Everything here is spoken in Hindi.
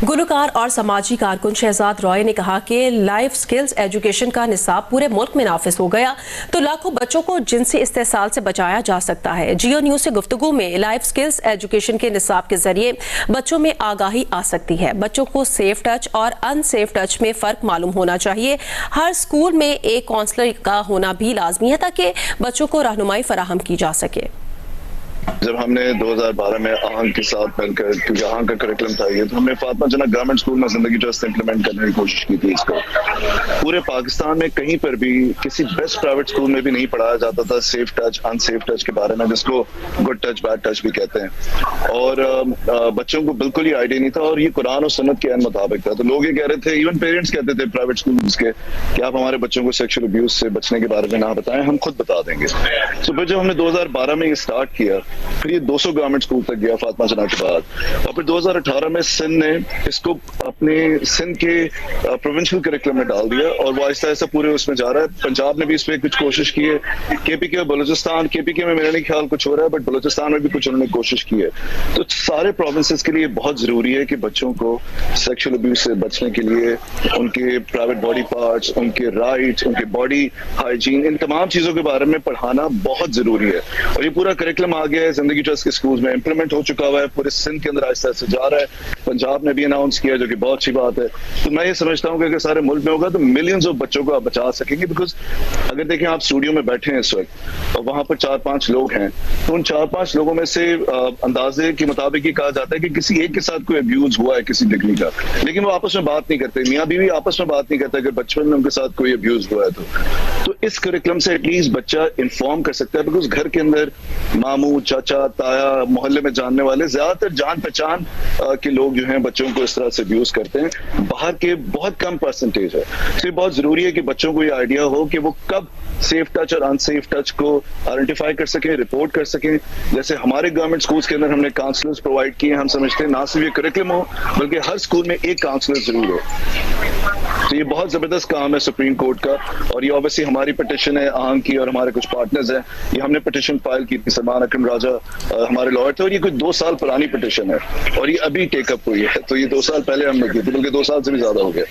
गुलकार और समाजी कारकुन शहजाद रॉय ने कहा कि लाइफ स्किल्स एजुकेशन का निसाब पूरे मुल्क में नाफिज हो गया तो लाखों बच्चों को जिनसी इस्तेसाल से बचाया जा सकता है। जियो न्यूज से गुफ्तगू में लाइफ स्किल्स एजुकेशन के निसाब के जरिए बच्चों में आगाही आ सकती है। बच्चों को सेफ टच और अनसेफ टच में फ़र्क मालूम होना चाहिए। हर स्कूल में एक काउंसलर का होना भी लाजमी है ताकि बच्चों को रहनुमाई फराहम की जा सके। जब हमने 2012 में आहंग के साथ मिलकर, क्योंकि आहंग का करिकुलम था ये, तो हमने फातिमा जना गवर्नमेंट स्कूल में जिंदगी ट्रस्ट इंप्लीमेंट करने की कोशिश की थी। इसको पूरे पाकिस्तान में कहीं पर भी किसी बेस्ट प्राइवेट स्कूल में भी नहीं पढ़ाया जाता था सेफ टच अनसेफ टच के बारे में, जिसको गुड टच बैड टच भी कहते हैं। और बच्चों को बिल्कुल ही आइडिया नहीं था और ये कुरान और सुन्नत के मुताबिक था। तो लोग ये कह रहे थे, इवन पेरेंट्स कहते थे प्राइवेट स्कूल के, कि आप हमारे बच्चों को सेक्सुअल अब्यूज से बचने के बारे में ना बताएं, हम खुद बता देंगे। तो फिर जब हमने 2012 में ये स्टार्ट किया, फिर ये 200 गवर्नमेंट स्कूल तक गया फातिमा जना के बाद, और फिर 2018 में सिंध ने इसको अपने सिंध के प्रोविंशियल करिकुलम में डाल दिया और वो आहिस्ता आहिस्ता पूरे उसमें जा रहा है। पंजाब ने भी इस पर कुछ कोशिश की है, केपीके और बलूचिस्तान, केपीके में मेरा नहीं ख्याल कुछ हो रहा है, बट बलूचिस्तान में भी कुछ उन्होंने कोशिश की है। तो सारे प्रोविंसेस के लिए बहुत जरूरी है कि बच्चों को सेक्सुअल अब्यूज से बचने के लिए उनके प्राइवेट बॉडी पार्ट्स, उनके राइट्स, उनके बॉडी हाइजीन, इन तमाम चीजों के बारे में पढ़ाना बहुत जरूरी है। और ये पूरा करिकुलम आ गया है, जिंदगी ट्रस्ट के स्कूल में इंप्लीमेंट हो चुका हुआ है, पूरे सिंध के अंदर आहिस्ता आहिस्ता जा रहा है। पंजाब ने भी अनाउंस किया, जो कि बहुत अच्छी बात है। तो मैं ये समझता हूँ कि अगर सारे मुल्क में होगा तो मिलियंस ऑफ बच्चों को आप बचा सकेंगे। बिकॉज अगर देखें, आप स्टूडियो में बैठे हैं इस वक्त और वहां पर 4-5 लोग हैं, तो उन 4-5 लोगों में से अंदाजे के मुताबिक ये कहा जाता है कि किसी एक के साथ कोई अब्यूज हुआ है किसी डिग्री का, लेकिन वो आपस में बात नहीं करते, मियाँ बीवी आपस में बात नहीं करते अगर बचपन में उनके साथ कोई अब्यूज हुआ है तो इस करिकुलम से एटलीस्ट बच्चा इन्फॉर्म कर सकता है। बिकॉज घर के अंदर मामू, चाचा, ताया, मोहल्ले में जानने वाले ज्यादातर जान पहचान के लोग जो हैं बच्चों को इस तरह से अब्यूज करते हैं, बाहर के बहुत कम परसेंटेज है। तो ये बहुत जरूरी है कि बच्चों को ये आइडिया हो कि वो कब सेफ टच और अनसेफ टच को आइडेंटिफाई कर सकें, रिपोर्ट कर सकें। जैसे हमारे गवर्नमेंट स्कूल्स के अंदर हमने काउंसलर्स प्रोवाइड किए हैं। हम समझते हैं ना सिर्फ ये करिकुलम हो बल्कि हर स्कूल में एक काउंसलर जरूर हो। तो ये बहुत जबरदस्त काम है सुप्रीम कोर्ट का, और ये ऑब्वियसली हमारी पिटिशन है आहंग की, और हमारे कुछ पार्टनर्स हैं। ये हमने पिटिशन फाइल की थी, सलमान अकरम राजा हमारे लॉयर थे, और ये कोई 2 साल पुरानी पिटिशन है और ये अभी टेकअप हुई है। तो ये 2 साल पहले हमने की थी, बल्कि 2 साल से भी ज्यादा हो गया।